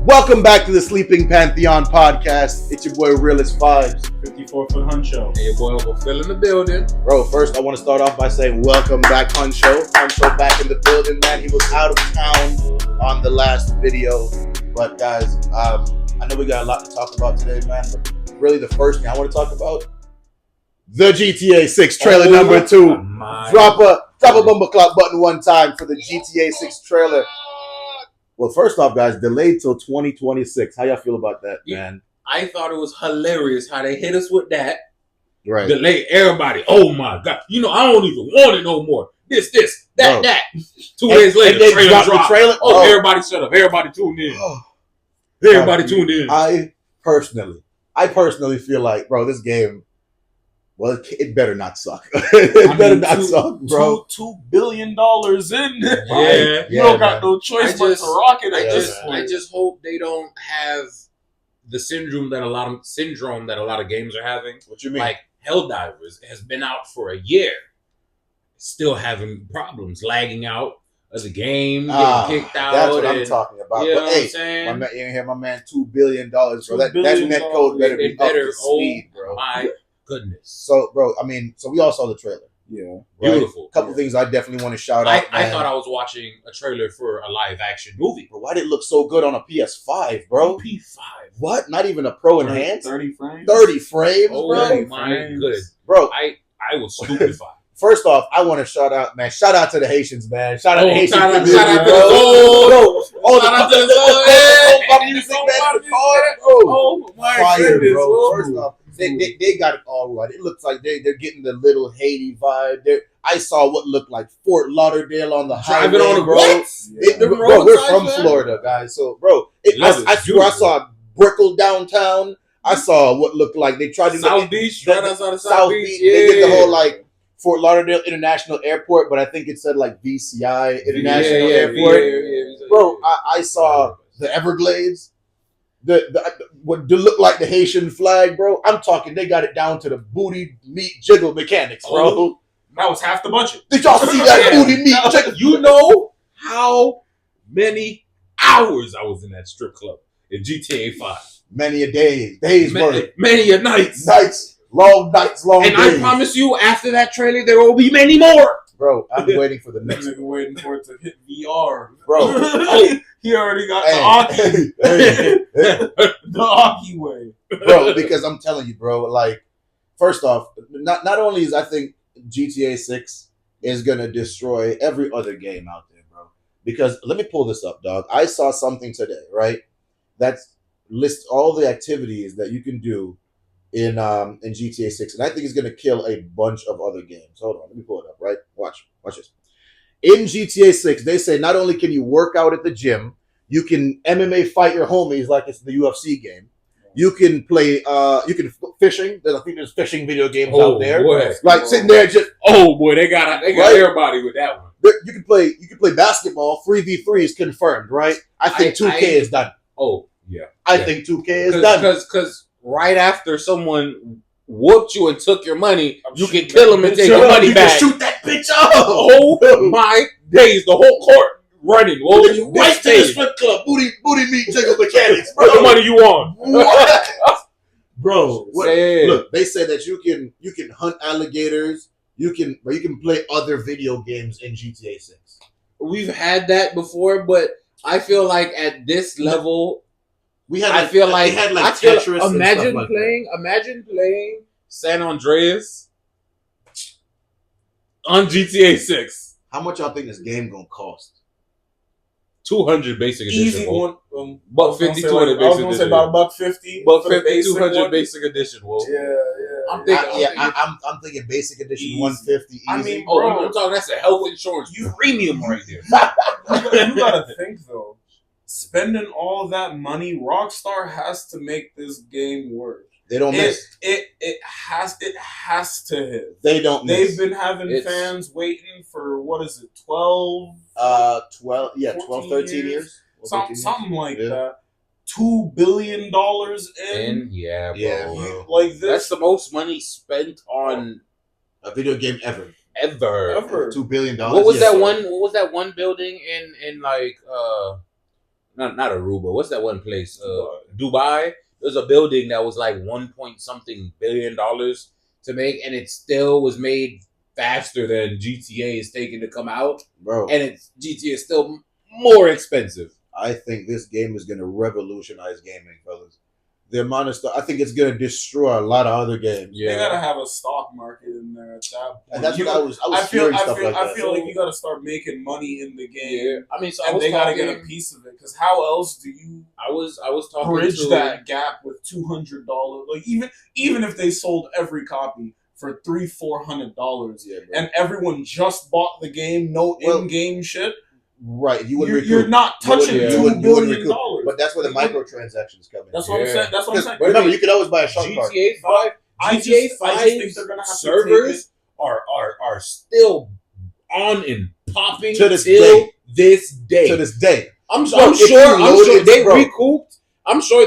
Welcome back to the Sleeping Pantheon podcast. It's your boy Realist Vibes. 54-foot Huncho. Hey, your boy Uncle Phil in the building. Bro, first I want to start off by saying welcome back, Huncho. Huncho back in the building, man. He was out of town on the last video. But guys, I know we got a lot to talk about today, man. But really the first thing I want to talk about, the GTA 6 trailer number 2. Drop a bumper clock button one time for the GTA 6 trailer. Well, first off, guys, delayed till 2026. How y'all feel about that, man? I thought it was hilarious how they hit us with that. Right. Delay everybody. Oh my God. You know, I don't even want it no more. This, that, Bro. that. 2 days later, and they trailer dropped dropped. the trailer. Oh, everybody shut up. Everybody tuned in. Everybody tuned in. I personally feel like, bro, this game, well, it better not suck. It better not suck, bro. $2 billion in. Yeah. You don't got no choice but to rock it at this point. I just hope they don't have the syndrome that a lot of games are having. What you mean? Like Helldivers has been out for a year, still having problems, lagging out of the game, getting kicked out. That's what I'm talking about. You know but what hey, I'm saying? you hear my man, $2 billion, bro. That net code better be up to speed, bro. My goodness. So, bro, so we all saw the trailer. Yeah. Right? Beautiful. Couple things I definitely want to shout out. I thought I was watching a trailer for a live action movie. Bro, why did it look so good on a PS5, bro? P5. What? Not even a Pro Enhanced? 30 frames? 30 frames, Oh bro? my goodness. Bro, I was stupefied. first off, I want to shout out to the Haitians, man. Shout out to Haitian shout out community, to the bro. Soul. Bro, all Shout out to the the Soul. music, man, the car, bro. Oh my Fire, goodness. bro. Oh. First off, they got it all right. It looks like they're getting the little Haiti vibe. I saw what looked like Fort Lauderdale on the highway, Driving on the bro. roads. Bro, we're from Florida, guys. So, bro, I swear I saw Brickell downtown. I saw what looked like they tried to South Beach, right outside of South Beach. Yeah. They did the whole like Fort Lauderdale International Airport, but I think it said like VCI International Airport. Yeah. Bro, I saw the Everglades. What look like the Haitian flag, bro. I'm talking, they got it down to the booty meat jiggle mechanics, bro. Oh, that was half the budget. Did y'all see that booty meat jiggle? You know how many hours I was in that strip club in GTA 5. Many a days worth. Many a nights. Long nights, long And days. I promise you, after that trailer, there will be many more. Bro, I'm waiting for the next Nigga waiting for it to hit VR. Bro. He already got the Aki way. Bro, because I'm telling you, bro, like, first off, not only is I think GTA 6 is going to destroy every other game out there, bro. Because, let me pull this up, dog. I saw something today, right? That lists all the activities that you can do in GTA 6. And I think it's going to kill a bunch of other games. Hold on, let me pull it up, right? Watch this. In GTA 6, they say not only can you work out at the gym, you can MMA fight your homies like it's the UFC game. You can play, fishing. I think there's fishing video games out there. Boy. Like sitting there just. Oh boy, they got right? everybody with that one. You can play basketball. 3v3 is confirmed, right? I think 2K is done. Oh yeah. I think 2K is done. Because right after someone whooped you and took your money, you can kill them and take your money back. You can shoot that bitch up. Oh my days, the whole court running. Well, you right to the strip club, booty meat jiggle mechanics. Put the money you want. What? Bro, Say. Look, they said that you can hunt alligators. You can play other video games in GTA 6. We've had that before, but I feel like at this level, Tetris and imagine stuff like imagine playing San Andreas on GTA 6. How much y'all think this game gonna cost? 200 basic edition. Easy Wolf. one. Buck 50, 200 I was basic gonna say edition. about $150. Buck for the 50, basic 200 one. basic edition. Wolf. Yeah. I'm thinking. I'm thinking basic edition Easy. 150 easy. I mean, Oh, bro, I'm talking. That's a health insurance premium right there. you gotta think though. Spending all that money, Rockstar has to make this game work. They don't miss. It has to hit. They don't miss. They've been having fans waiting for 12? 12, 13 years. Something like that. $2 billion in. Yeah, bro. Yeah, bro. Like this. That's the most money spent on A video game ever. ever. Ever. $2 billion. What was that one? What was that one building in like not Aruba. What's that one place? Dubai. There's a building that was like 1 point something billion to make, and it still was made faster than GTA is taking to come out, bro. And GTA is still more expensive. I think this game is going to revolutionize gaming, fellas. The amount of stuff, I think it's going to destroy a lot of other games. Yeah. They gotta have a stock market in there at that point. And that's what I was hearing stuff like that. I feel like you gotta start making money in the game. Yeah. I mean, so and they gotta get a piece of it, because how else do you? I was talking bridge that gap with $200. Like even if they sold every copy for $300-$400, and everyone just bought the game, no in-game shit. Right, you're not touching $2 billion. But that's where the microtransactions come in. That's what I'm saying. That's what I'm saying. Remember, you could always buy a shark card. GTA 5. I just think they're gonna have servers are still on and popping to this day. To this day. I'm sure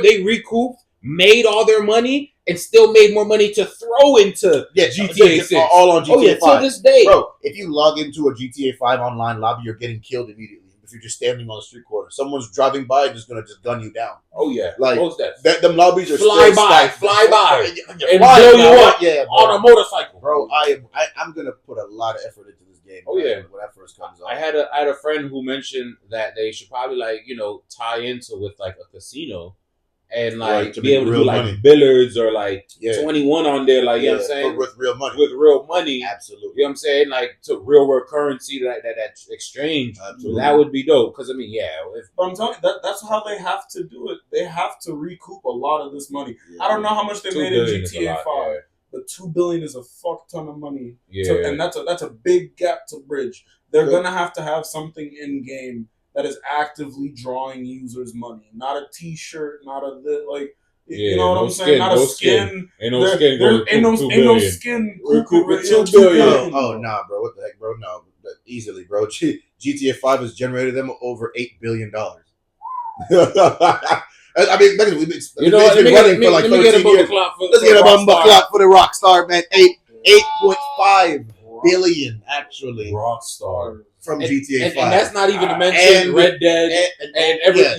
they recouped, made all their money, and still made more money to throw into GTA 6. All on GTA 5. To this day. Bro, if you log into a GTA 5 online lobby, you're getting killed immediately. If you're just standing on the street corner, someone's driving by and just gonna gun you down. Oh yeah, like that. Them lobbies are fly by, and blow you up on a motorcycle. Bro, I'm gonna put a lot of effort into this game. Oh yeah, when that first comes out. I had a friend who mentioned that they should probably tie into with like a casino. And to be able to do like billiards or 21 on there, you know what I'm saying? With real money. With real money. Absolutely. You know what I'm saying? Like to real world currency, that exchange. Absolutely. That would be dope. Because I mean, but I'm telling you, that's how they have to do it. They have to recoup a lot of this money. Yeah. I don't know how much they made in GTA 5. But $2 billion is a fuck ton of money. Yeah. And that's a big gap to bridge. They're gonna have to have something in game that is actively drawing users money, not a T-shirt, not you know what I'm saying, not a skin. Ain't no skin. Ain't no skin. Recouping $2 billion. Oh nah, bro. What the heck, bro? No, easily, bro. GTA 5 has generated them over $8 billion. I mean, it's been running for like 13 years. Let's get a bumper clock for the Rockstar, man. 8.5 billion actually. Rockstar. From GTA 5. And that's not even to mention Red Dead and everything.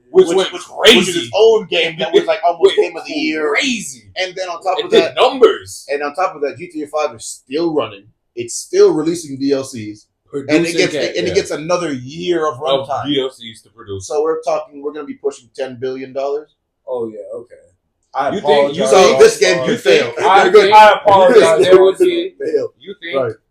Which went crazy. Which is its own game that was like almost game of the year. Crazy. And then on top of that, numbers. And on top of that, GTA 5 is still running. It's still releasing DLCs. And it gets another year of runtime. DLCs to produce. So we're going to be pushing $10 billion. Oh yeah, okay. You think this game you failed? I apologize. There would be.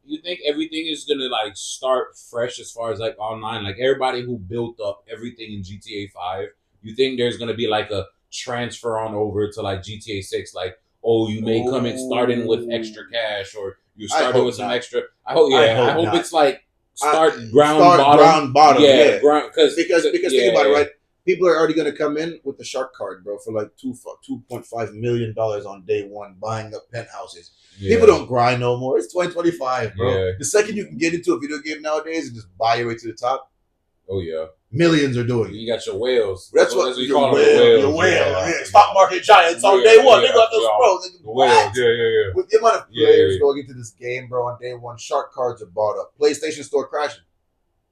You think everything is gonna start fresh as far as online? Like everybody who built up everything in GTA 5, you think there's gonna be a transfer on over to GTA 6? You may come in starting with extra cash, or you started with some extra. I hope it's start ground bottom. Yeah, because think about it, right? People are already going to come in with the shark card, bro, for $2.5 million on day one, buying up penthouses. Yeah. People don't grind no more. It's 2025, bro. Yeah. The second you can get into a video game nowadays and just buy your way to the top. Oh yeah, millions are doing it. You got your whales. That's what you call them. Your whale. Yeah. Stock market giants on day one. They got those pros. The whales. Yeah. With the amount of players going into this game, bro, on day one, shark cards are bought up. PlayStation Store crashing.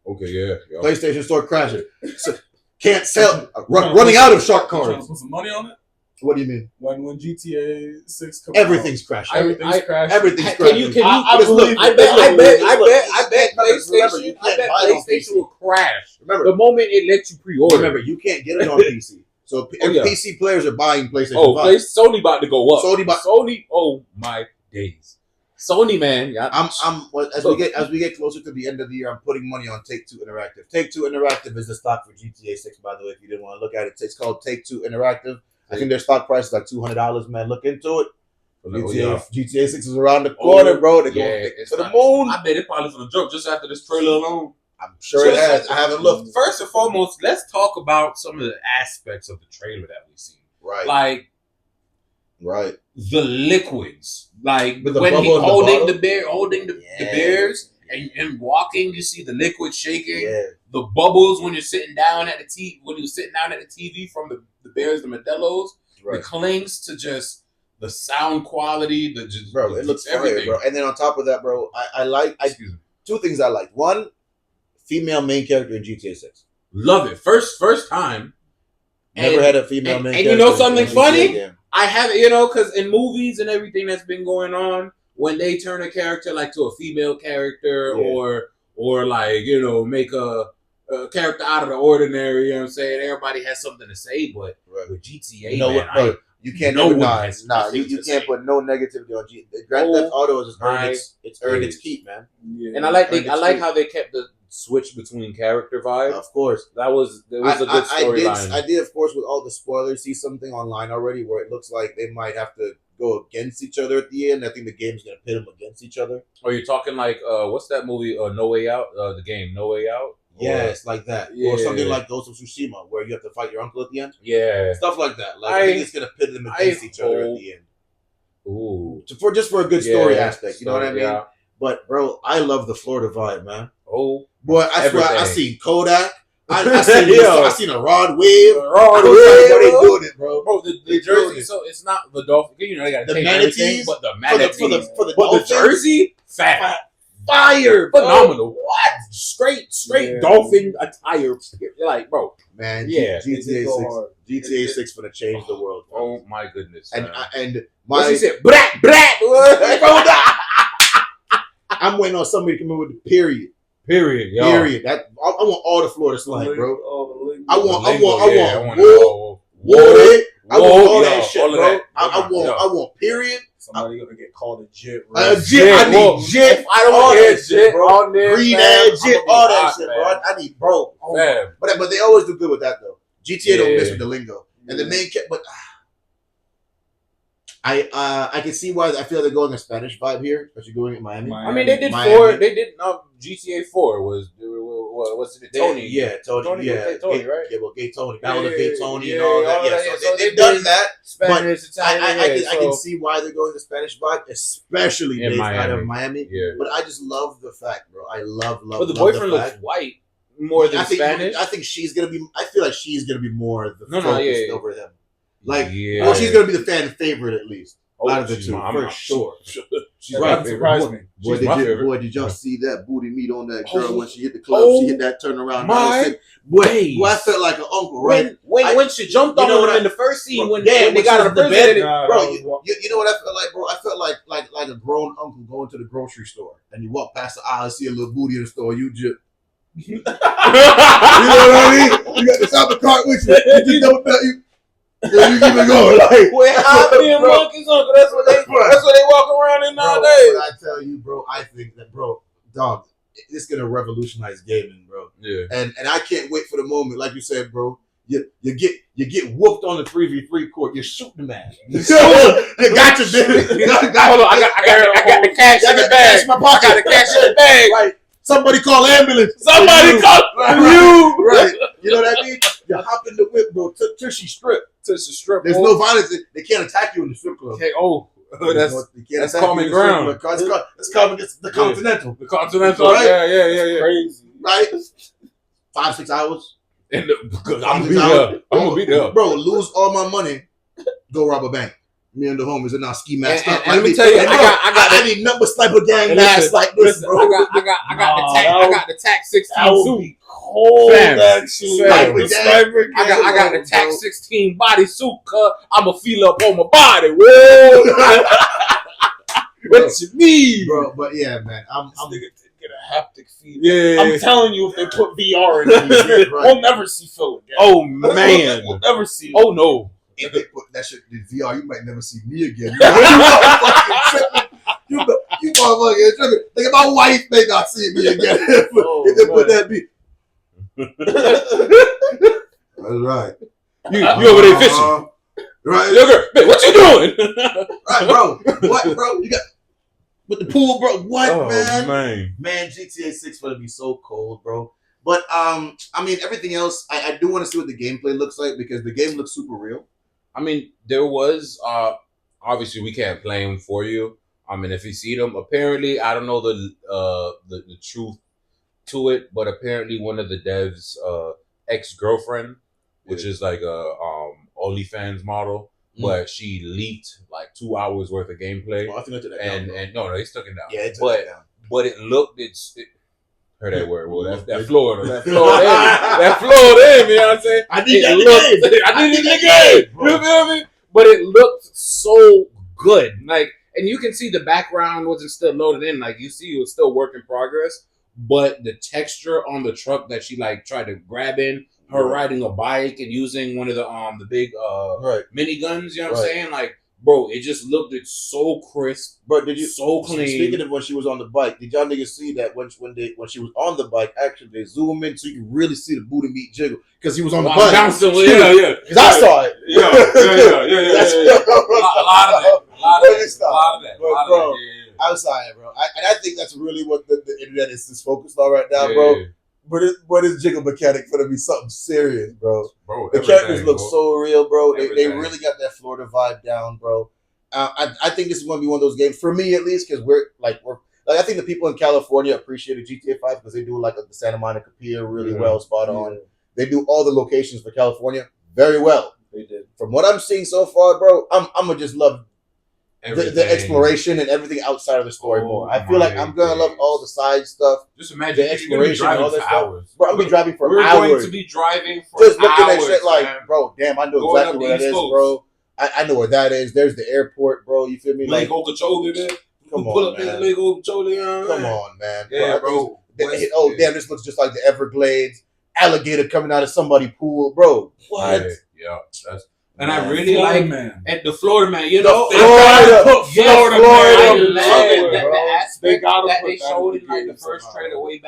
Okay, yeah. PlayStation Store crashing. So, can't sell. Running out of shark cards. Put some money on it. What do you mean? When GTA 6 comes everything's crashing. Everything's crashing. Everything's crashing. I bet PlayStation will crash. Remember, the moment it lets you pre-order. Remember, you can't get it on PC. So PC players are buying PlayStation 5. Sony about to go up. Sony. Oh my days. Sony, man. As we get closer to the end of the year, I'm putting money on Take-Two Interactive. Take-Two Interactive is the stock for GTA 6, by the way, if you didn't want to look at it. It's called Take-Two Interactive. I think their stock price is $200, man. Look into it. GTA 6 is around the corner, bro. They're going to the moon. I bet it probably for the joke just after this trailer alone. I'm sure it has. I haven't looked. First and foremost, let's talk about some of the aspects of the trailer that we've seen. Right. Right. The liquids. When he holding the bears and walking, you see the liquid shaking. Yeah. The bubbles when you're sitting down at the TV from the bears, the Modelo's. Right. The clings to just the sound quality, it looks everything, bro. And then on top of that, bro, I like two things I like. One, female main character in GTA 6. Love it. First time. Never had a female main and character. You know something funny? Game. I have, you know, because in movies and everything that's been going on, when they turn a character like to a female character or like, you know, make a character out of the ordinary, you know what I'm saying? Everybody has something to say, but with GTA, you can't you can't put no negativity on GTA. Grand Theft Auto has earned its keep, man. Yeah, and I like how they kept the switch between character vibes. Of course, it was a good storyline. I did, of course, with all the spoilers, see something online already where it looks like they might have to go against each other at the end. I think the game's gonna pit them against each other. Or you're talking like what's that movie? No Way Out. The game No Way Out. Yes, like that. Yeah. Or something like Ghost of Tsushima, where you have to fight your uncle at the end. Yeah. Stuff like that. Like I think it's gonna pit them against each other at the end. Ooh. For a good story aspect, you know what I mean? Yeah. But bro, I love the Florida vibe, man. Oh. Boy, I swear I seen Kodak. I seen a Rod Wave. Rod Wave. They doing it, bro. Bro, the jersey. So it's not the dolphin. You know they got the manatees, but the manatees for the but the jersey, fire, phenomenal. What? Straight dolphin attire. Like, bro, man. Yeah, GTA 6 gonna change the world. Bro. Oh my goodness. And my he said, brat. I'm waiting on somebody to come in with the period. Yo. Period. That I want all the Florida slang, bro. I want Walt. I want all that shit, bro. I want period. Somebody gonna get called a jit. I need jit. I don't want jit, bro. Green ass jit, all that shit, bro. I need, bro. But they always do good with that though. GTA don't miss with the lingo, and the main but. I can see why I feel they're going a Spanish vibe here, especially going in Miami. I mean, they did Miami. They did GTA 4 what's it? Tony. Tony. Yeah, Tony, right? Yeah, well, Gay Tony. Battle of Gay Tony and all that. Yeah, so they've done that. Spanish, Italian. I can see why they're going the Spanish vibe, especially based out of Miami. Yeah. But I just love the fact, bro. I love. But the boyfriend looks white more than Spanish. I think she's gonna be. I feel like she's gonna be more the focus over him. Well, she's gonna be the fan favorite at least. Out of the two, for sure. She's right. Surprise me. Boy, did y'all see that booty meat on that girl when she hit the club? She hit that turnaround. Boy, I felt like an uncle, right? When she jumped on him in the first scene when they got out of the bed, bro. You know what I felt like, bro? I felt like a grown uncle going to the grocery store, and you walk past the aisle, see a little booty in the store, you just. You know what I mean? You got the shopping cart with you. You just don't tell you. Yeah, you keep it going. Monkeys, uncle. That's what they walk around in nowadays. But I tell you, bro, I think that, bro, dog, it's gonna revolutionize gaming, bro. Yeah. And I can't wait for the moment, like you said, bro. You get whooped on the 3v3 court. You shoot the man. You got your business. Hold on, I got the cash in the bag. I got the cash in the bag. Right. Somebody call ambulance. Somebody call you. Right. You know what I mean? You hop in the whip, bro. Till she strip. There's no violence. They can't attack you in the strip club. Okay. That's common ground. It's the Continental. The Continental. Right? Yeah. Crazy. Right? 5-6 hours. I'm gonna be there. Bro, lose all my money. Go rob a bank. Me and the homies are now ski masked up. And let me tell you, I need number sniper gang masks like this, bro. I got the TAC 16 suit. Cold actually. I got the TAC 16 body suit. I'ma feel up on my body. Whoa. What you mean, bro? But yeah, man, I'm get a haptic feed. Yeah, I'm telling you, if they put VR in these, we'll never see Phil again. Oh man, we'll never see him. Oh no. If they put that shit in VR, you might never see me again. You motherfucking tripping. Think my wife may not see me again if they put that beat. That's right. You over there fishing? Right. Yo, girl, man, what you doing? Right, bro. What, bro? You got with the pool, bro? What, man? Man, GTA 6 gonna be so cold, bro. But I mean, everything else, I do want to see what the gameplay looks like because the game looks super real. I mean, there was obviously we can't play them for you. I mean, if you see them, apparently I don't know the truth to it, but apparently one of the devs' ex-girlfriend, which is like a OnlyFans model, but she leaked like 2 hours worth of gameplay. Oh, I think I took that down. Bro. And no, they took it down. Yeah, it took it down. But it looked Heard that word. Well, that Florida. That Florida. That Florida. You know what I'm saying? I need that game. I need it again. You feel me? But it looked so good. Like, and you can see the background wasn't still loaded in. Like, you see it was still work in progress. But the texture on the truck that she like tried to grab in, her riding a bike and using one of the big miniguns, you know what I'm saying? Like, bro, it just looked so crisp. But did you so clean? Speaking of when she was on the bike, did y'all niggas see that when she was on the bike? Actually, they zoom in so you can really see the booty meat jiggle because he was on the bike. Yeah. Because I saw it. Yeah. A lot of that. Bro, outside, bro. I think that's really what the internet is just focused on right now, bro. But it's jiggle mechanic for to be something serious, bro. The characters look so real, bro. They really got that Florida vibe down, bro. I think this is going to be one of those games for me, at least, because we're I think the people in California appreciated GTA 5 because they do like the Santa Monica Pier really well, spot on. They do all the locations for California very well. They did. From what I'm seeing so far, bro, I'm gonna just love the exploration and everything outside of the story more. I feel like I'm gonna love all the side stuff. Just imagine the exploration and all that stuff. Bro, I'm gonna be driving for hours. We're going to be driving for just hours. Looking at shit like, man. Bro, damn, I know exactly where that is, bro. I know where that is. There's the airport, bro. You feel me? Like, control there. Come pull on, up man. Lego control. Come on, man. Yeah, bro. Damn, this looks just like the Everglades. Alligator coming out of somebody's pool, bro. What? Yeah. And I really like at the Florida man, you know, Florida man. I love it. The aspect that they showed in like the first trailer way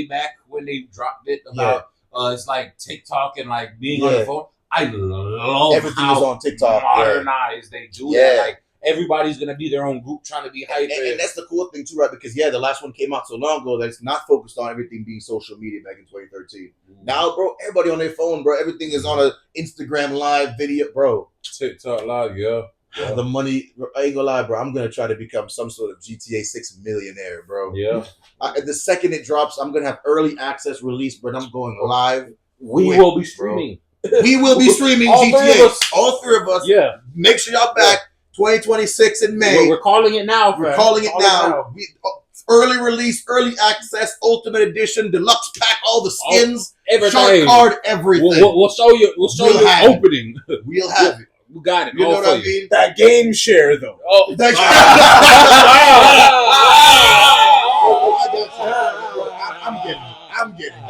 back when they dropped it about it's like TikTok and like being on the phone. I love everything is on TikTok. Modernized they do that. Like everybody's gonna be their own group trying to be hyper. And that's the cool thing too, right? Because the last one came out so long ago that it's not focused on everything being social media back in 2013. Now, bro, everybody on their phone, bro. Everything is on a Instagram live video, bro. TikTok live, yeah. The money, I ain't gonna lie, bro. I'm gonna try to become some sort of GTA 6 millionaire, bro. Yeah. The second it drops, I'm gonna have early access release, but I'm going live. We will be streaming. We will be streaming GTA. All three of us. Yeah. Make sure y'all back 2026 in May. We're calling it now. We're calling it now. Early release, early access, ultimate edition, deluxe pack, all the skins, shark card, everything. We'll show you. We'll show you opening. We'll have it. We got it. You know what I mean? That game share though. Oh, I'm getting it.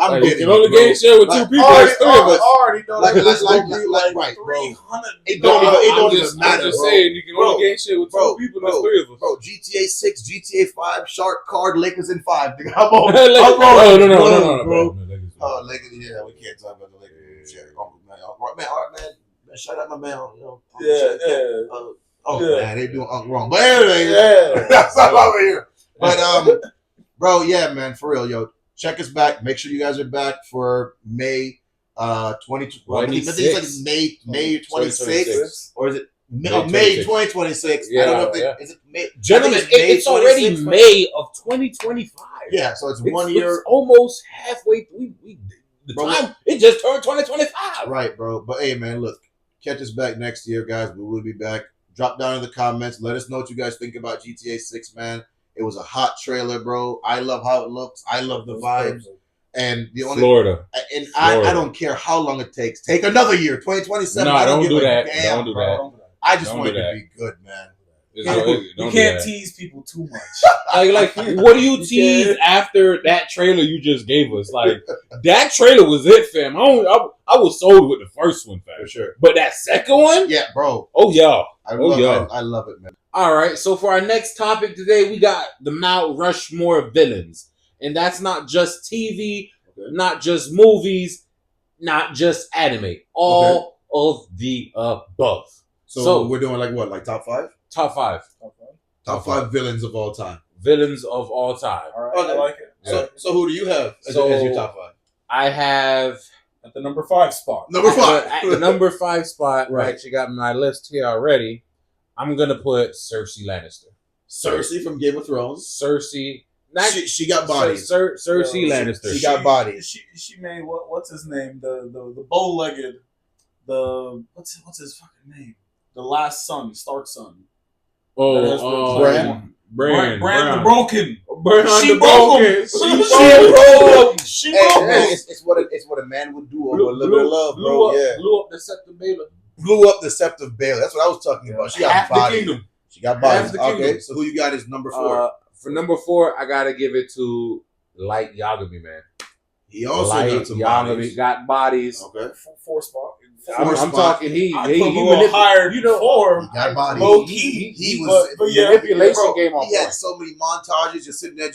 You can only game share with two people. There's three of us. Already know right, bro. It don't even matter. I'm just saying, you can only game share with two people. There's three of us. Bro, GTA 6, GTA 5, Shark Card, Lakers in 5. Nigga, I'm on. No, bro. Oh, Lakers, yeah, we can't talk about the Lakers. Man, shout out my man. Man, they doing wrong. But anyway, that's all over here. But bro, yeah, man, for real, yo. Check us back. Make sure you guys are back for May 2026. I think it's like May 26th. Or is it May 2026? Yeah, I don't know if is it May. Gentlemen, it's already May of 2025. Yeah, so it's 1 year. It's almost halfway. It just turned 2025. Right, bro. But hey, man, look. Catch us back next year, guys. We will be back. Drop down in the comments. Let us know what you guys think about GTA 6, man. It was a hot trailer, bro. I love how it looks. I love the vibes. And the only Florida. And I don't care how long it takes. Take another year, 2027. No, I don't give do a that. Damn, don't do bro. that. I just want it to be good, man. You can't tease people too much. Like, what do you tease after that trailer you just gave us? Like, that trailer was it, fam. I was sold with the first one, fam. For sure. But that second one? Yeah, bro. Oh, yeah. I love it, man. All right, so for our next topic today, we got the Mount Rushmore villains. And that's not just TV, not just movies, not just anime. All of the above. So we're doing like top 5? Top 5. Top 5 villains of all time. Villains of all time. All right, I like it. So who do you have as your top 5? I have at the number 5 spot. Number 5. At the number 5 spot, right. I actually got my list here already. I'm gonna put Cersei Lannister. Cersei from Game of Thrones. Cersei. She got bodies. Cersei Lannister. She got bodies. She made what's his name? The bow-legged. What's his fucking name? The last son, Stark's son. Oh, Brand the broken. She broke him. She broke him. It's what a man would do over a little bit of love, bro. Blew up the Scepter Baylor. Blew up the Scepter Baylor. That's what I was talking about. She got Half body. the kingdom. She got bodies. Okay, so who you got is number 4? For number 4, I gotta give it to Light Yagami, man. He also Light got some Yagami bodies. got bodies. Okay. 4 spot. I'm talking. He higher. He got bodies. Low key. He was manipulation bro, game on He had point. so many montages just sitting there. I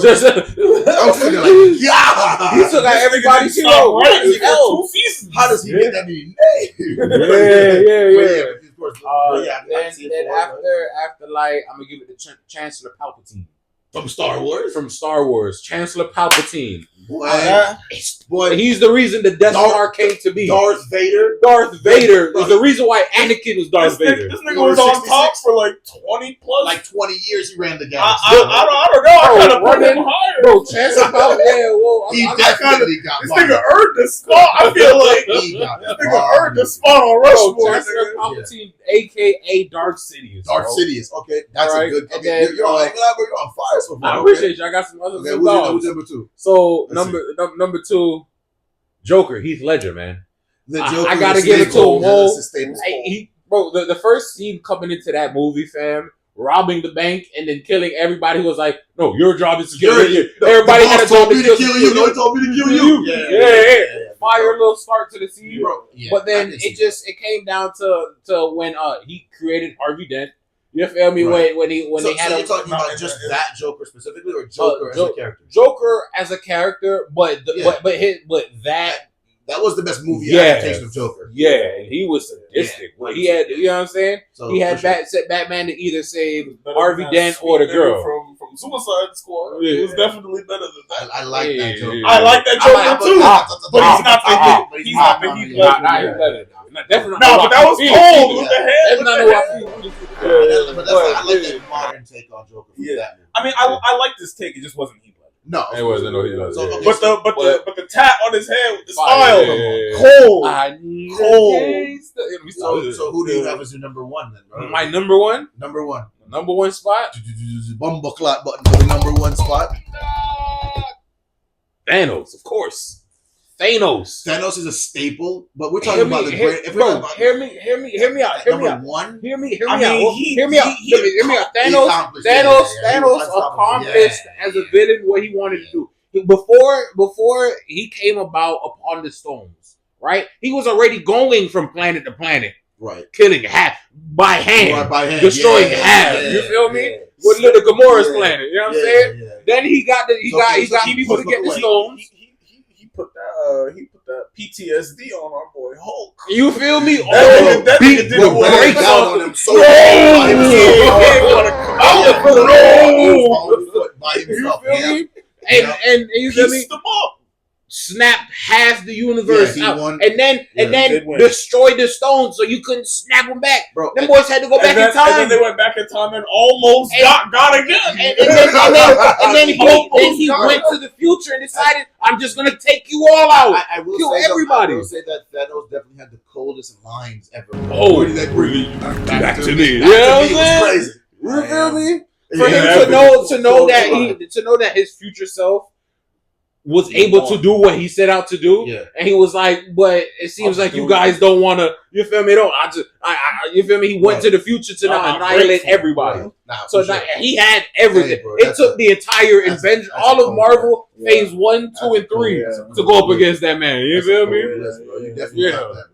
Just was sitting there like, yeah. he took out everybody's hero. Right? He got 2 seasons. How does he get that many names? Then after Light, I'm gonna give it to Chancellor Palpatine From Star Wars? from Star Wars. Chancellor Palpatine. Boy, He's the reason the Death Star came to be. Darth Vader. Darth Vader is the reason why Anakin was Darth Vader. This nigga was on top for like 20 plus. Like 20 years he ran the galaxy. I don't know. I kind of put him higher. Bro, Chancellor Palpatine. He definitely got This bodies. nigga earned the spot. I feel like He got this nigga earned the spot on Rushmore. Chancellor Palpatine, aka Dark Sidious. Darth Sidious. Okay, that's Alright, a good. and Okay, then, you're on fire so far. I appreciate you. I got some other Okay, dogs. who's number 2? So Let's number 2, Joker, Heath Ledger, man. The I Joker gotta is give it to staple. him. That's a staple. Bro, the first scene coming into that movie, fam, robbing the bank and then killing everybody who was like, no, your job is to kill you. Everybody had a job to kill you. No, he told me to kill you. Yeah. Fire a little start to the scene. Bro, yeah, but then it came down to when he created Harvey Dent. You feel me? Right. When So he had you're talking about just that Joker specifically, or Joker as a character? Joker as a character, but that was the best movie adaptation of Joker. Yeah, he was sadistic. He had, you know what I'm saying? So, he had Batman to either save Harvey Dent or the girl from Suicide Squad. It was definitely better than that. I like that Joker. I like that Joker too, but he's not the Heath Ledger. Definitely. No, but that was cold. What the hell? That's not what I feel. I like that modern take on Joker. Yeah, I mean, I like this take. It just wasn't Heath Ledger. No, it wasn't. No, he was. Okay, but the tat on his head with the Fire, style, cold. I need cold. So who do you have as your number 1 then, bro? My number 1? Number 1. Number 1 spot? Bumbleclot button for the number 1 spot. Thanos, of course. Thanos is a staple, but we're talking about the great. Hear me out. Number 1. Hear me out. Hear me out. Thanos accomplished as a villain what he wanted to do. Before he came about upon the stones, right? He was already going from planet to planet, right? Killing half by hand, destroying half. You feel me? With little Gamora's planet, you know what I'm saying? Yeah. Then he got people to get the stones. He put that PTSD on our boy Hulk. You feel me? That nigga did a break out on him so You feel me? And you feel me? Snap half the universe out, and then destroy the stones so you couldn't snap them back. Bro, them boys had to go back in time. And then they went back in time and almost got again. And then he went to the future and decided, I'm just gonna take you all out. I will kill say everybody. I will say that Thanos definitely had the coldest lines ever. Oh, where did that bring you back to me? Back to me was crazy. You feel me? For him to know that his future self was able to do what he set out to do, and he was like, "But it seems like you guys don't want to." You feel me? You feel me? He went to the future to now annihilate everybody. So he had everything. It took the entire Avengers, all of Marvel, Phase 1, 2, and 3 to go up against that man. You feel me? You definitely got that, bro.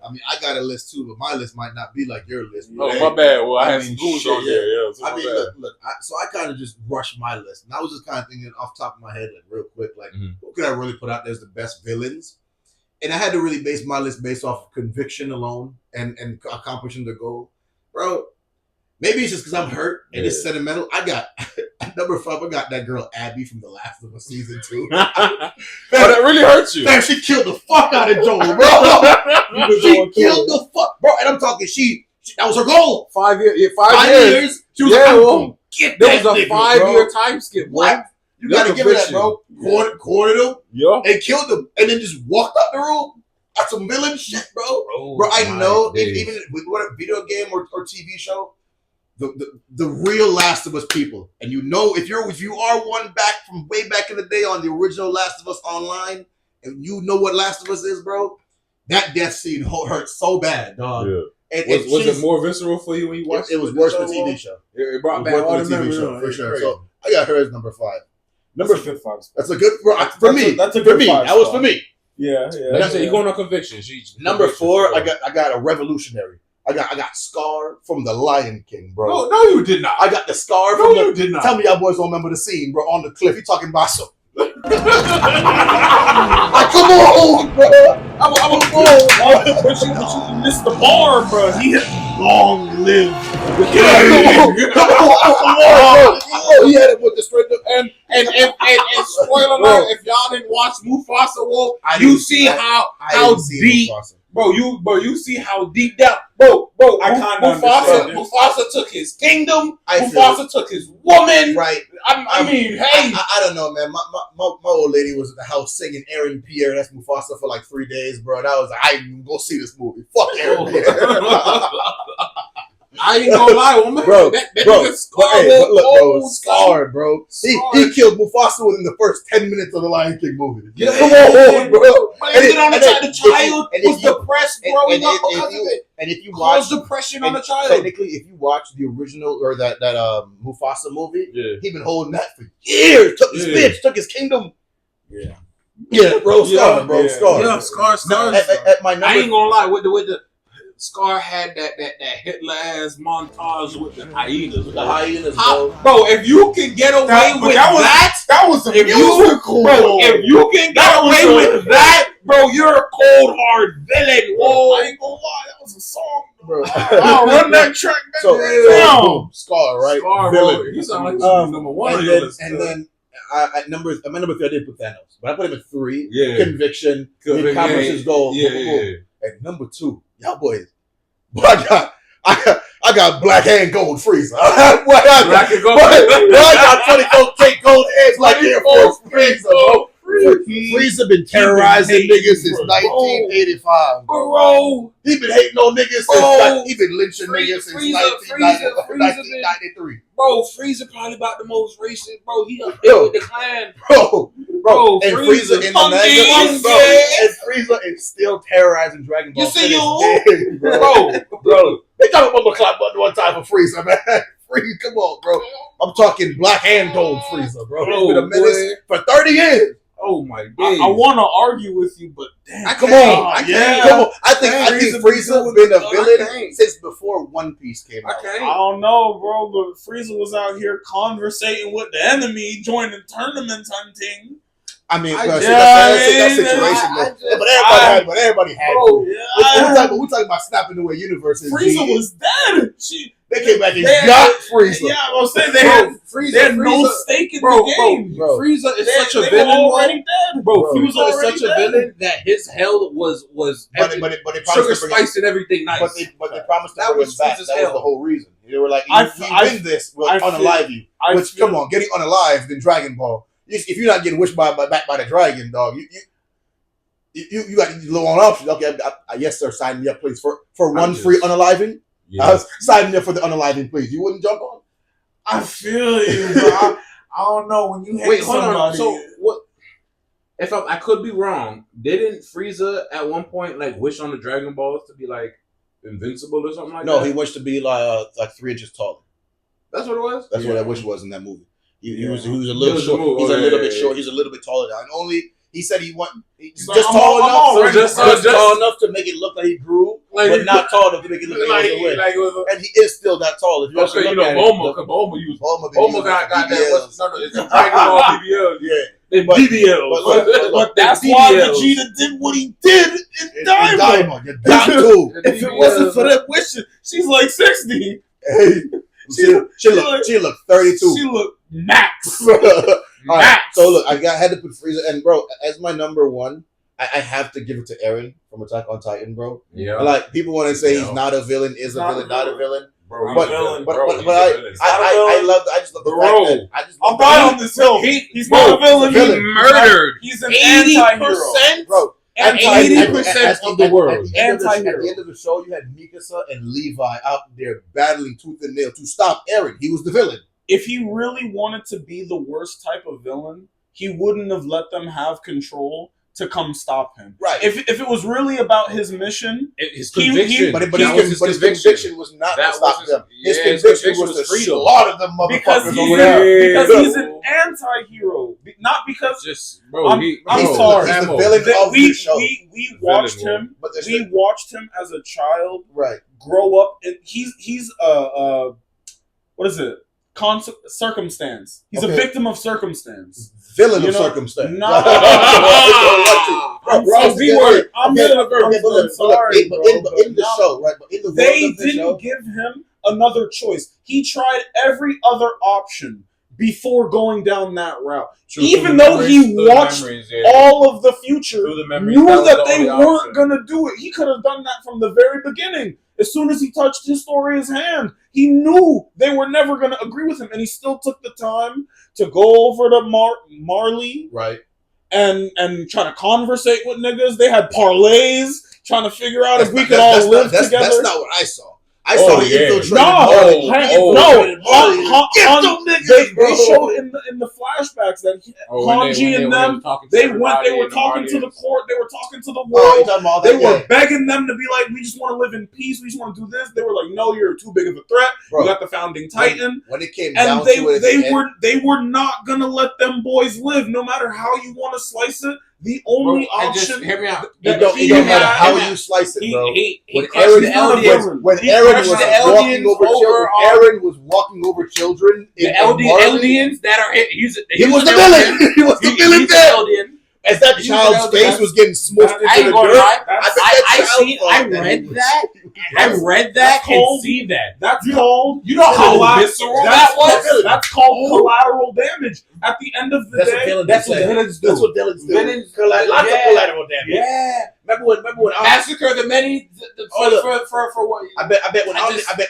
I mean, I got a list too, but my list might not be like your list. Oh, my bad. Well, I had some goons on there. Yeah, I mean, look. So I kind of just rushed my list, and I was just kind of thinking off the top of my head, like real quick, like who could I really put out there as the best villains? And I had to really base my list based off of conviction alone and accomplishing the goal, bro. Maybe it's just because I'm hurt and it's sentimental. I got number 5. I got that girl Abby from The Last of Us season 2. That really hurts you. Man, she killed the fuck out of Joel, bro. She killed the fuck, bro. And I'm talking, she that was her goal. 5 years. 5 years. She was like, get there was a 5-year time skip. What? You gotta give her that, bro. Cornered him. Yeah. And killed him, and then just walked out the room. That's some villain shit, bro. Bro, I know even with what a video game or TV show, the real Last of Us people, and you know if you are one back from way back in the day on the original Last of Us Online, and you know what Last of Us is, bro, that death scene hurt so bad, dog. Yeah. And was it more visceral for you when you watched it? It was worse than the TV show. It brought back all the TV show for sure. So I got her as number 5. That's a good 5. That's a good for me. That's a good 5. That was for me. Yeah. Like I said, you going on conviction. Number 4, I got a revolutionary. I got Scar from The Lion King, bro. No, you did not. I got the Scar from you did not. Tell me y'all boys don't remember the scene, bro, on the cliff. He talking about some. Like, come on, bro. But you missed the bar, bro. He hit long live. Come on, bro. He had it with the straight up. And spoiler alert, if y'all didn't watch Mufasa Wolf, you see how deep. Bro, you see how deep down, bro. Mufasa took his kingdom. Mufasa took his woman. Right. I mean, hey, I don't know, man. My old lady was at the house singing Aaron Pierre. That's Mufasa for like 3 days, bro. And I was like, I ain't even go see this movie. Fuck Aaron Pierre. I ain't gonna lie, woman. Bro, Scar, bro. He killed Mufasa within the first 10 minutes of the Lion King movie. Yeah, come on, bro. The child was depressed growing up because of it. And if you watch depression on the child, technically, if you watch the original or that Mufasa movie, he been holding that for years. Took his bitch, took his kingdom. Yeah, bro, Scar, bro, Scar. Yeah, Scar. At my number, I ain't gonna lie, with the Scar had that Hitler ass montage with the hyenas. The hyenas, bro. Bro, if you can get away with that was a musical. Bro, if you can get away with that, bro, you're a cold hard villain. Whoa, I ain't gonna lie, that was a song, bro. I'll run that track back so Scar, right? Scar, villain. Bro. You sound like number 1 on your list. And then at number 3, I did put Thanos, but I put him at 3. Yeah. Conviction. He accomplished his goal. Yeah. At number 2, y'all boys. But I got black and gold Frieza. Black and gold. I got 24K gold heads like Air Force Frieza, bro. Frieza been terrorizing niggas since 1985, bro. He been hating on niggas since he been lynching niggas since 1993. Bro, Frieza probably about the most racist, bro. He up there with the clan, bro. And Frieza in the manga, bro. And Frieza is still terrorizing Dragon Ball. You see you, bro. They talking about the clap button one time for Frieza, man. Frieza, come on, bro. I'm talking black and gold Frieza, bro. He's been a menace for 30 years. Oh my god! I want to argue with you, but damn, come on! I think Frieza been a villain since before One Piece came out. I don't know, bro, but Frieza was out here conversating with the enemy, joining tournaments hunting. I mean, that's that situation, but everybody had. Bro, we're talking about snapping away universes. Frieza was dead. They came back and got Frieza. Yeah, I was saying they had no stake in the game. Bro. Frieza is such a villain. Already dead. Bro, Frieza is such a villain that his hell was sugar spice and everything nice. But they promised to bring him back. That was the whole reason. They were like, you win this, we'll unalive you. Which, come on, getting unalived in Dragon Ball. If you're not getting wished back by the dragon, dog, you got low on options. Okay, yes, sir. Sign me up, please, for one free unaliving. Yes. Sign me up for the unaliving, please. You wouldn't jump on? I feel you, bro. I don't know when you hate somebody. So what? If I could be wrong, didn't Frieza at one point like wish on the Dragon Balls to be like invincible or something like that? No, he wished to be like 3 inches taller. That's what it was. That's what that wish was in that movie. He was a little short. He's a little bit short. He's a little bit taller now, and only he said he tall enough to make it look like he grew, but not tall enough to make it look like he was. And he is still that tall. If you Bulma got that. It's a Dragon Ball BBL. Yeah. But that's why Vegeta did what he did in Diamond. You got to. If it wasn't for that wish, she's like 60. Hey, she looked 32. She looked max. All right, so look, I had to put Frieza, and bro, as my number 1, I have to give it to Eren from Attack on Titan, bro. Yeah. Like people want to say he's not a villain, is a villain, not a villain. Bro, but I love. I just love the fact that I'm on this hill. He's not a villain. He murdered. He's an anti-hero. Bro, At 80% of the world. At the end of the show, you had Mikasa and Levi out there battling tooth and nail to stop Eren. He was the villain. If he really wanted to be the worst type of villain, he wouldn't have let them have control to come stop him. Right. If it was really about his mission, his conviction, but his conviction was not to stop them. His conviction was to slaughter them motherfuckers over there. Because he's an anti-hero, not because. Just bro, I'm sorry. He's the villain of the show. We watched him. We watched him as a child, right? Grow up, and he's what is it? Circumstance. He's a victim of circumstance. Villain of circumstance. No. I'm villain of circumstance. Sorry, but in the show, right? But in the they didn't give him another choice. He tried every other option before going down that route. Even though he watched all of the future, knew that they weren't going to do it. He could have done that from the very beginning. As soon as he touched Historia's hand, he knew they were never going to agree with him. And he still took the time to go over to Marley. Right. And try to conversate with niggas. They had parlays trying to figure out if we could all live together. That's not what I saw. I saw the infiltrated They showed in the flashbacks that Hanji and them, they were talking to the court, they were talking to the world, they were begging them to be like, we just want to live in peace, we just want to do this. They were like, no, you're too big of a threat. You got the founding titan. When it came down to it, they were not gonna let them boys live, no matter how you want to slice it. The only option. Hear me out. It don't matter how you slice it, bro. When Eren was walking over children, the Eldians that are he was the villain. He was the villain there. As that child's face was getting smushed into the dirt, I read that and see that. That's called. You know how visceral that was. That's called collateral damage. At the end of the day, that's what villains do. That's what villains do. Lots of collateral damage. Yeah. Remember when massacre the many for what? I bet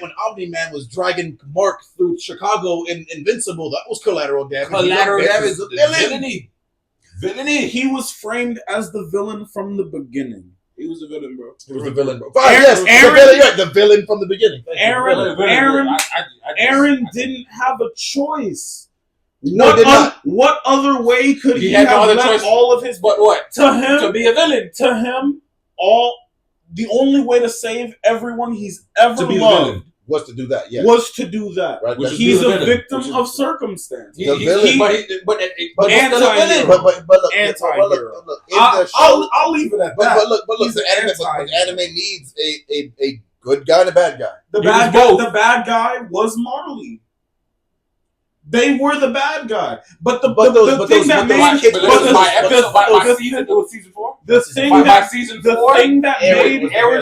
when Omni-Man was dragging Mark through Chicago in Invincible, that was collateral damage. Collateral damage. Villainy. He was framed as the villain from the beginning. He was a villain, bro. He was the villain, bro. The villain from the beginning. Eren didn't have a choice. No, did not. What other way could he have left all of his? But what? To him, to be a villain. To him, the only way to save everyone he's ever loved was to do that. Yeah, was to do that. Right. He's a victim of circumstance. But anti-hero. I'll leave it at that. But look, the anime needs a good guy and a bad guy. The bad guy was Marley. They were the bad guy, but the thing that made Eren's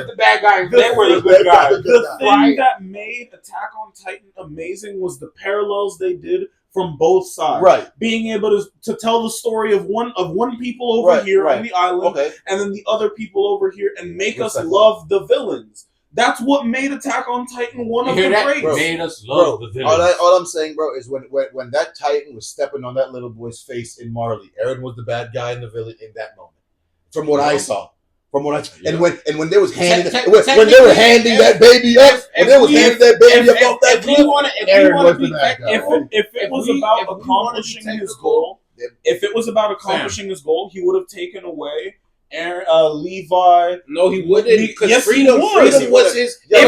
the bad guy. They were the good guy. The thing that made Attack on Titan amazing was the parallels they did from both sides. Right, being able to tell the story of one people over here on the island, and then the other people over here, and make us love the villains. That's what made Attack on Titan one of the greats. Made us love the villains. All I'm saying, bro, is when that Titan was stepping on that little boy's face in Marley, Eren was the bad guy and the villain in that moment. From what I saw. And when they was handing when they were handing that baby up, when they was handing that baby up off that cliff, Eren was the bad guy. If it was about accomplishing his goal, he would have taken away Levi. No, he wouldn't. Because freedom was his. That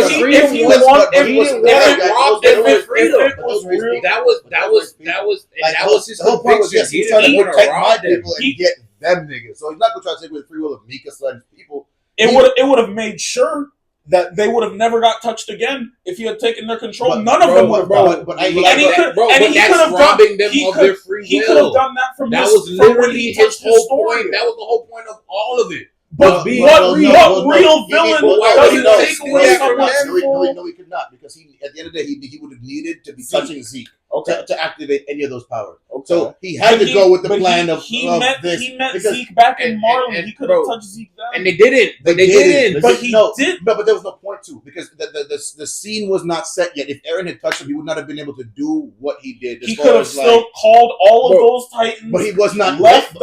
was his whole point. He's trying to protect my people and get them niggas. So he's not gonna try to take away the free will of Mikasa and people. It would have made sure that they would have never got touched again if he had taken their control. None of them would, bro. He could have robbing them of their free will. He could have done that from that was literally his whole point. That was the whole point of all of it. But what real villain doesn't take away someone's control? No, he could not, because at the end of the day, he would have needed to be touching Zeke to activate any of those powers. Okay. So he had to go with the plan of this. He met Zeke back in Marley. He could have touched Zeke then. And they didn't. They didn't. But he did. But there was no point to, because the scene was not set yet. If Eren had touched him, he would not have been able to do what he did. He could have still called all of those Titans. But he was not left.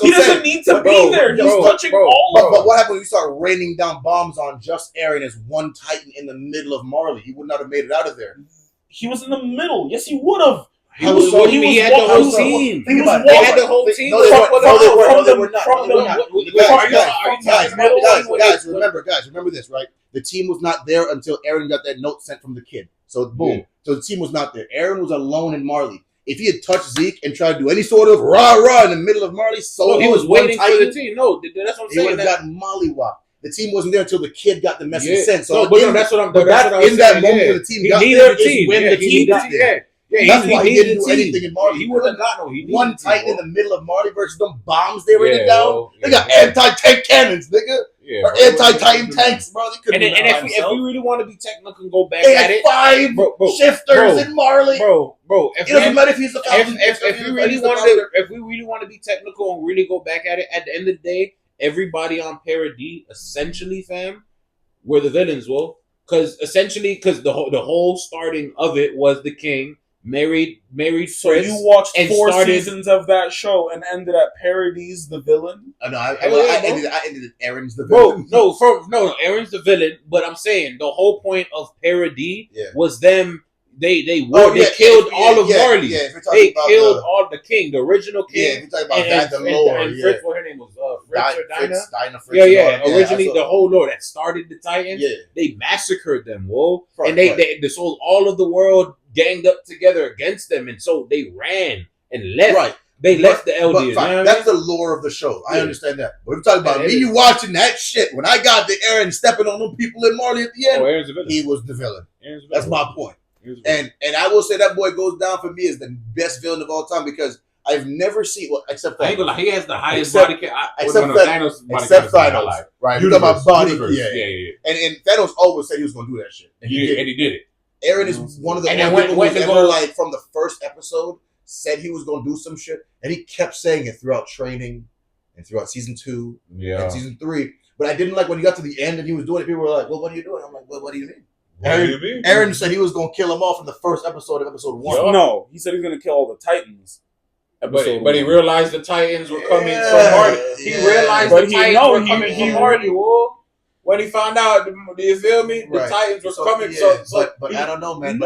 He doesn't need to be there. He's touching all of them. But what happened when you start raining down bombs on just Eren as one Titan in the middle of Marley? He would not have made it out of there. He was in the middle. Yes, he would have. He had the whole team. They had the whole team. They were not. Guys, remember this, right? The team was not there until Eren got that note sent from the kid. So boom. Yeah. So the team was not there. Eren was alone in Marley. If he had touched Zeke and tried to do any sort of rah-rah in the middle of Marley, he was waiting for the team. No, that's what I'm saying. He would have gotten mollywopped. The team wasn't there until the kid got the message sent. So that's what I'm saying. In that moment when the team got there is when the team got there. That's why he didn't do anything in Marley. He wouldn't have got one Titan in the middle of Marley versus them bombs they raining down. They got anti-tank cannons, nigga. Or anti-Titan tanks, bro. And if we really want to be technical and go back at it, 5 shifters in Marley. Bro. It doesn't matter if he's the Falcon. If we really want to be technical and really go back at it, at the end of the day, everybody on Paradis, essentially, fam, were the villains, because the whole starting of it was the king married Fritz. So you watched 4 seasons of that show and ended at Paradis the villain? No, I ended at Eren's the villain. No, Eren's the villain. But I'm saying the whole point of Paradis was them. They killed all of Marley. They killed all the king, the original king. Yeah, if you're talking about the lore. And Fritz, what her name was, Fritz or Dinah? Fritz. Originally, the whole lore that started the Titans, they massacred them, and they sold all of the world ganged up together against them, and so they ran and left. Right. They left the LD. That's the lore of the show. I understand that. But we're talking about you watching that shit. When I got the Eren stepping on them people in Marley at the end, he was the villain. That's my point. And I will say that boy goes down for me as the best villain of all time, because I've never seen except for he has the highest body count. Except Thanos, right? You're talking about body, And Thanos always said he was going to do that shit, and he did it. Eren is one of the people who's ever, like, from the first episode, said he was going to do some shit, and he kept saying it throughout training and throughout season 2 and season 3. But I didn't like when he got to the end and he was doing it. People were like, "Well, what are you doing?" I'm like, "Well, what do you mean?" Eren said he was going to kill him off in the first episode of episode 1. No, he said he was going to kill all the Titans. But he realized the Titans were coming from Marty. He realized the Titans were coming from Marty. When he found out, do you feel me? The Titans were coming. But I don't know, man.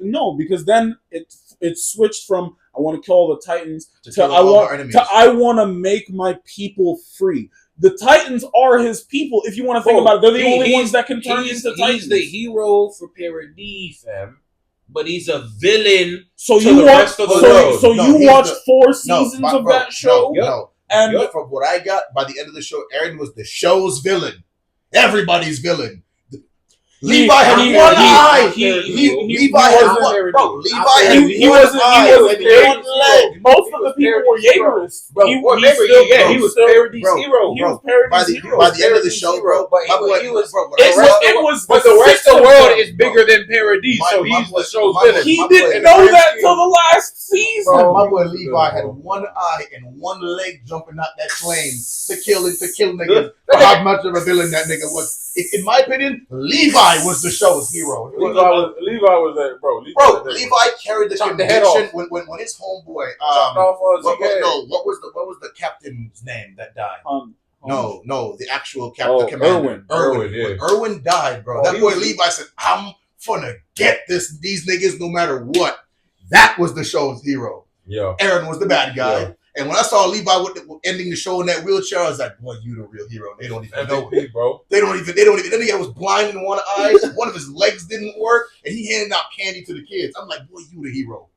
No, because then it switched from I want to kill all the Titans to I want to make my people free. The Titans are his people. If you want to think about it, they're the only ones that can turn into Titans. He's the hero for Paradis, fam. But he's a villain. So you watched 4 seasons of that show. And from what I got, by the end of the show, Eren was the show's villain. Everybody's villain. Levi had one eye. Levi had one. Bro, Levi had one eye. Most of the people were Jaegerists. He was Paradis' hero. He was Paradis' hero. By the end of the show, bro. But the rest of the world is bigger than Paradis, so he's the show's villain. He didn't know that till the last season. My boy Levi had one eye and one leg jumping out that flame to kill niggas. How much of a villain that nigga was. In my opinion, Levi was the show's hero. Levi was that, bro. Levi carried the conviction when his homeboy. What was the captain's name that died? No, the actual captain, commander. Erwin. Yeah. When Erwin died, bro, that boy Levi said, "I'm gonna get these niggas no matter what." That was the show's hero. Yeah. Eren was the bad guy. Yeah. And when I saw Levi ending the show in that wheelchair, I was like, "Boy, you the real hero." They don't even know it, bro. They don't even. That nigga was blind in one eye. One of his legs didn't work, and he handed out candy to the kids. I'm like, "Boy, you the hero."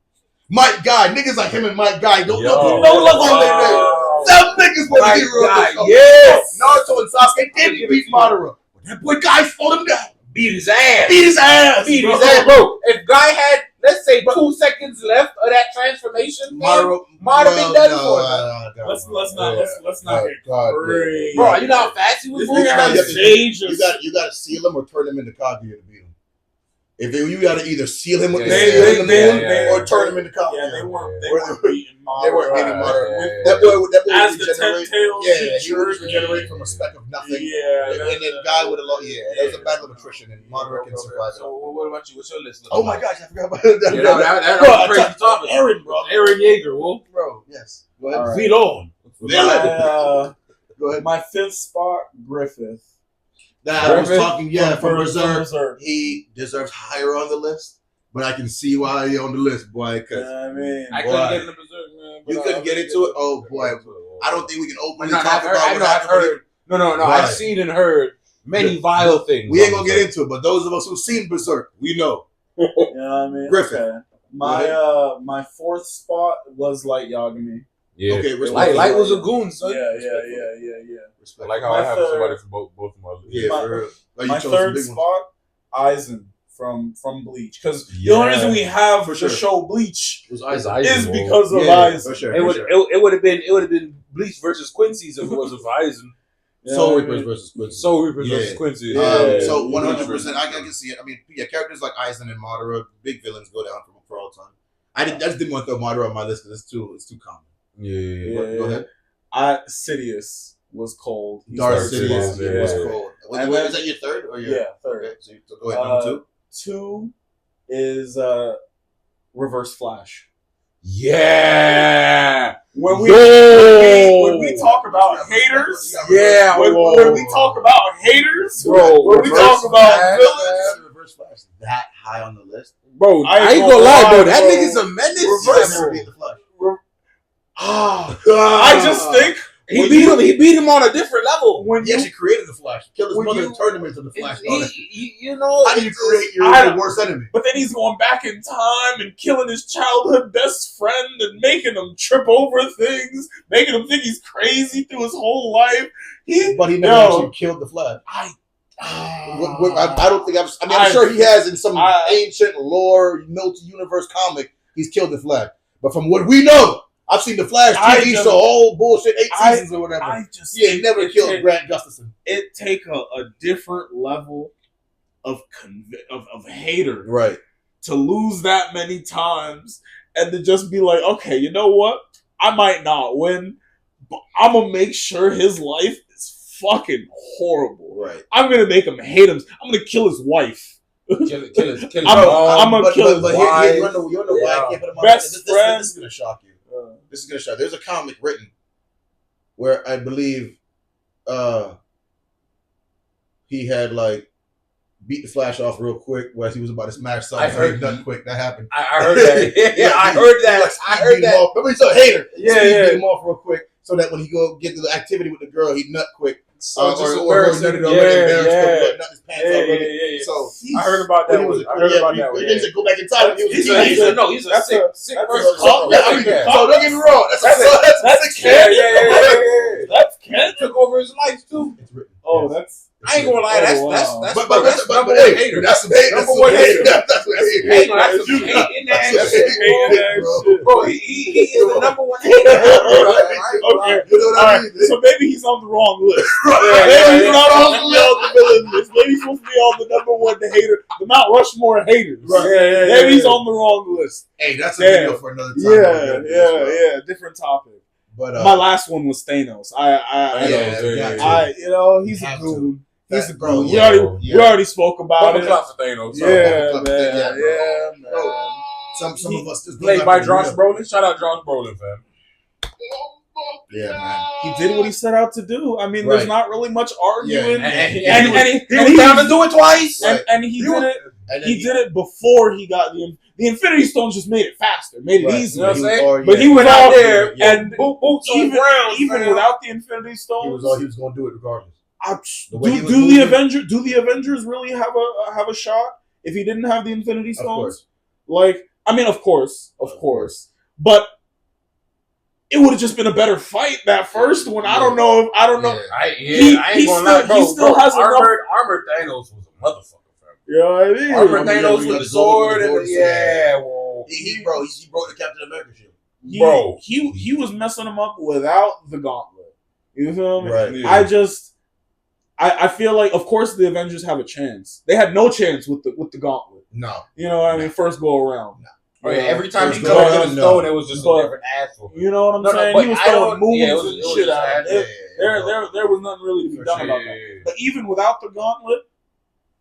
Mike Guy, niggas like him and Mike Guy don't look on their name. Some niggas were the hero. Yes. Naruto and Sasuke didn't beat Madara. That boy Guy fought him down. Beat his ass. Bro. If Guy had, let's say, 2 seconds left of that transformation, might have been done for him. Let's not get crazy. Bro, you know how fast he was moving? You got to seal him or turn him into Kaguya to beat him. You got to either seal him with the they or turn him into comic. Yeah, they weren't beating Madara. They weren't beating Madara. That boy would regenerate. He would regenerate from a speck of nothing. Yeah, and then Guy would have lost. Yeah, there was a battle of attrition, and Madara can survive. So what about you? What's your list? Oh my gosh, I forgot about that. That was a crazy topic. Aaron, bro. Aaron Yeager, Wolf. Bro, yes. Go ahead. Right. Villain. Go ahead. My fifth spot, Griffith. I was talking, from Berserk. Berserk. He deserves higher on the list, but I can see why he's on the list, boy. Because I mean, I couldn't get into Berserk, man. You couldn't get into it? Oh, boy. I don't think we can openly talk about what I've heard. No. Right. I've seen and heard many vile things. We ain't going to get into it, but those of us who've seen Berserk, we know. You know what I mean? Griffith. Okay. My fourth spot was Light Yagami. Yeah. Okay, Light was a goon, son. Yeah. I like how I have somebody from both of my lists. Yeah, my third spot, Aizen from Bleach. Because the only reason we have the show Bleach is because of Aizen. For sure, it would have been Bleach versus Quincy's if it wasn't for Aizen. Soul Reapers versus Quincy. Soul Reapers versus Quincy. So 100%, I can see it. I mean, characters like Aizen and Madara, big villains go down for all time. I just didn't want to throw Madara on my list because it's too common. Yeah. Go ahead. Sidious was cold. Darth Sidious was cold. Was that your third? Or your... Yeah, third. Okay, so go ahead, number 2. 2 is Reverse Flash. Yeah. When we talk about haters, when we talk about haters, bro, when we talk about villains, Reverse Flash that high on the list, bro. I ain't gonna lie, bro. That nigga's a menace. I just think he beat him on a different level. When he actually created the Flash, killed his mother, and turned him into the Flash. How do you create your worst enemy? But then he's going back in time and killing his childhood best friend and making him trip over things, making him think he's crazy through his whole life. But he never actually killed the Flash. I don't think I'm sure he has in some ancient lore, multi-universe comic. He's killed the Flash, but from what we know. I've seen the Flash TV show, all bullshit, 8 seasons or whatever. He ain't never killed Grant Gustafson. It take a different level of hater, right, to lose that many times and to just be like, okay, you know what? I might not win, but I'm gonna make sure his life is fucking horrible. Right, I'm gonna make him hate him. I'm gonna kill his wife. I'm gonna kill his wife. You know why I can't put him on best friend. This is gonna shock you. This is gonna shock. There's a comic written where I believe he had beat the Flash off real quick while he was about to smash something. I heard done quick. That happened. I heard that. I heard that. I heard that. Remember, he's a hater. Yeah. Beat him off real quick so that when he go get to the activity with the girl, he'd nut quick. So nut his pants already. So I heard about that. I heard about that. He said go back in time. He's a sick person. So don't get me wrong. That's Ken. That's Ken took over his life too. It's written. Oh, that's. I ain't gonna lie. That's number one hater. That's some hater. That's some hater. That's some hater. Bro, he is the number one hater. Okay. All right. So maybe he's on the wrong list. Maybe he's not on the villain list. Maybe he's supposed to be on the number one hater, the Mount Rushmore haters. Maybe he's on the wrong list. Hey, that's a video for another time. Yeah. Different topic. But my last one was Thanos. He's a goon. He's a goon. We already spoke about it. For Thanos. Man. Some of us just played by Josh Brolin. Shout out Josh Brolin, fam. Yeah, man. He did what he set out to do. I mean, there's not really much arguing. And he was down to do it twice. And he did it. He did it before he got the Infinity Stones. Just made it faster, made it easier. You know what I'm saying? But he went out there and boots even without the Infinity Stones, he was going to do it regardless. Do the Avengers really have a shot if he didn't have the Infinity Stones? Of course, but it would have just been a better fight that first one. I don't know. I ain't gonna lie, bro. He still has armored Thanos was a motherfucker. You know what I mean? Armored Thanos with the sword and he broke the Captain America shield. He was messing him up without the gauntlet. You feel me? Right. Yeah. I feel like, of course, the Avengers have a chance. They had no chance with the gauntlet. No. You know what I mean? First go around. No. Oh, yeah, every time he First got go to the around, stone, it was just a different asshole. You know what I'm saying? but He was I throwing don't- moves yeah, it was- and it was shit just out of it. Yeah. There was nothing really to be For done sure. about that. But even without the gauntlet,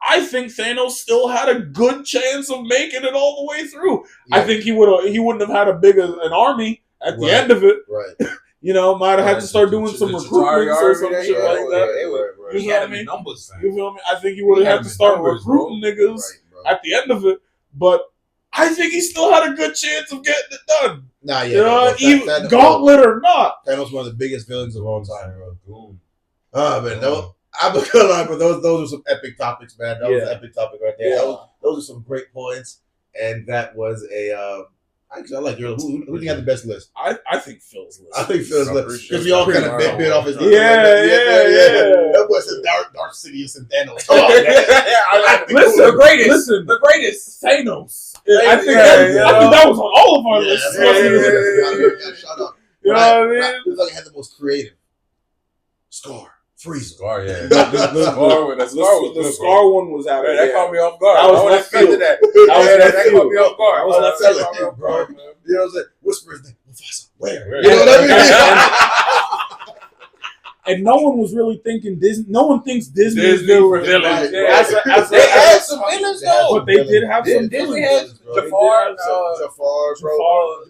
I think Thanos still had a good chance of making it all the way through. Yeah. I think he wouldn't have had a big an army at the end of it. Right. You know, might have had to start doing some recruitments or some shit like that. Right. He had to be numbers. You feel me? I think he would have had to start recruiting niggas at the end of it. But I think he still had a good chance of getting it done. Nah, yeah. You know, even Thanos, gauntlet or not. Thanos one of the biggest villains of all time, bro. Oh man, no. I'm not gonna lie, but those are some epic topics, man. That was an epic topic right there. Yeah. Those are some great points, and that was a. Actually, I like your. Who do you have the best list? I think Phil's list. I think Phil's list because sure. we all kind Pretty of hard. bit off his. Yeah. That was the Dark Sidious and Thanos. Come on, man. Listen, The greatest. Listen, The greatest. Thanos. Yeah, I think yeah. that was on all of our Yeah, lists. yeah. Shut up. You know what I mean? It was like had the most creative. Scar, Frieza. Scar, yeah. The Scar one was out of That caught me off guard. That was I left expected field. that. That That caught me off guard. That was left field. That caught me off guard, man. You know what I'm saying? Whisper his name. Mufasa. Where? Where? You know what I mean? And no one was really thinking Disney. No one thinks Disney is Disney for villains. villains. As They had some villains, though. But they did have some Disney villains. had Jafar. Jafar, bro.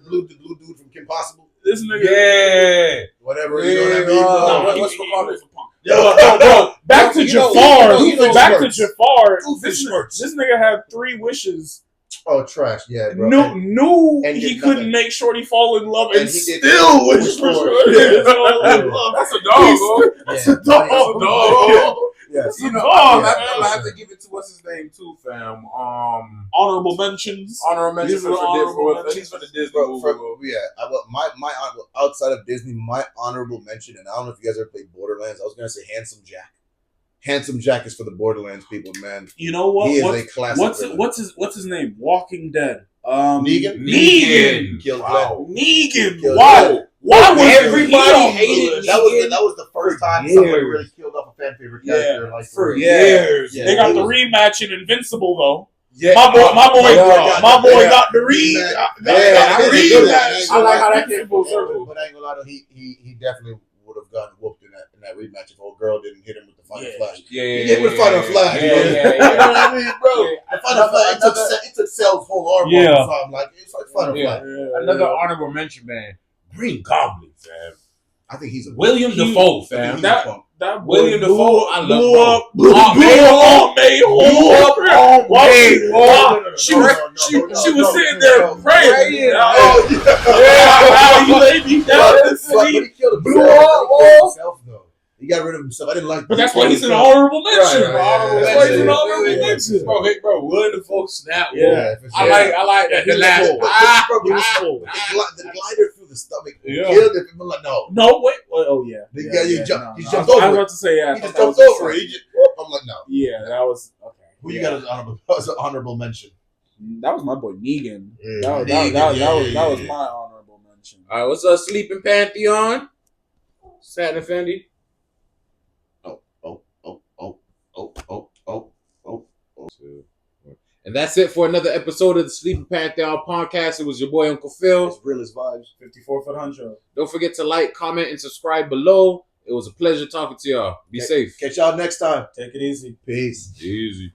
The blue dude from Kim Possible. This nigga. Yeah. Whatever. You know what I mean? No, what's called it? Bro, back to Jafar. you know Back to Smirks. Jafar. Goofy Smirks. This nigga had 3 wishes. Oh, trash. Yeah, bro. Knew and he did couldn't nothing. make Shorty fall in love, And and he did still wish wish for for it. Shorty to fall in love. That's a dog, bro. That's a dog. Yes. You know, Oh, I'm man. gonna have to give it to what's his name too, fam. Honorable mentions. Honorable mention These for are honorable Disney, at mentions. least for the Disney Bro, movie. my outside of Disney, my honorable mention, and I don't know if you guys ever played Borderlands. I was gonna say Handsome Jack. Handsome Jack is for the Borderlands people, man. You know what? He is a classic. villain. What's his name? Walking Dead. Negan? Negan. Killed Wow. Negan. Killed Wow. Glenn. Why was Everybody he hated on That was the first time years. somebody really killed off a fan favorite character. Like For real. years. Yeah. They got It the was- rematch in Invincible though. Yeah. My boy Yeah. got the rematch. Yeah. I like how that came came full circle. But I ain't gonna lie, though, he definitely would have gotten whooped in that rematch if old girl didn't hit him with the Final Flash. Yeah, He hit with Final Flash, Yeah, bro. yeah, You know yeah. what I mean, bro? The Final Flash, it took Cell's whole arm Yeah. off. So I'm like, it's like Final Yeah. Flash. Another honorable mention, man. Green Goblin, fam. I think he's a William Dafoe, fam. That William boy Dafoe, I love blew bro. up, blew up, She was sitting there praying. Oh, How you laid me down in the But city. he killed Blew himself. up, He killed himself, though. He got rid of himself. I didn't like But that's why he's an honorable mention. Right, right, That's yeah, why he's an yeah, honorable yeah, mention. Bro, William Dafoe snap. Yeah, for I sure. like that. The He was last. cool. He was cool. The glider through the stomach Yeah. killed him. I'm like, no. No, wait. Oh, yeah. The Yeah, guy, yeah, he jumped I was over it. about to say, yeah. I He thought just that was jumped over the it. He just, I'm like, no. Yeah, that was okay. Who you got as an honorable mention? That was my boy Negan. Yeah, That was my honorable mention. All right, what's up, Sleeping Pantheon? Satin Fendi. And that's it for another episode of the Sleeping Pantheon podcast. It was your boy Uncle Phil. It's real as vibes. 54 foot huncho. Don't forget to like, comment, and subscribe below. It was a pleasure talking to y'all. Be safe. Catch y'all next time. Take it easy. Peace. Easy.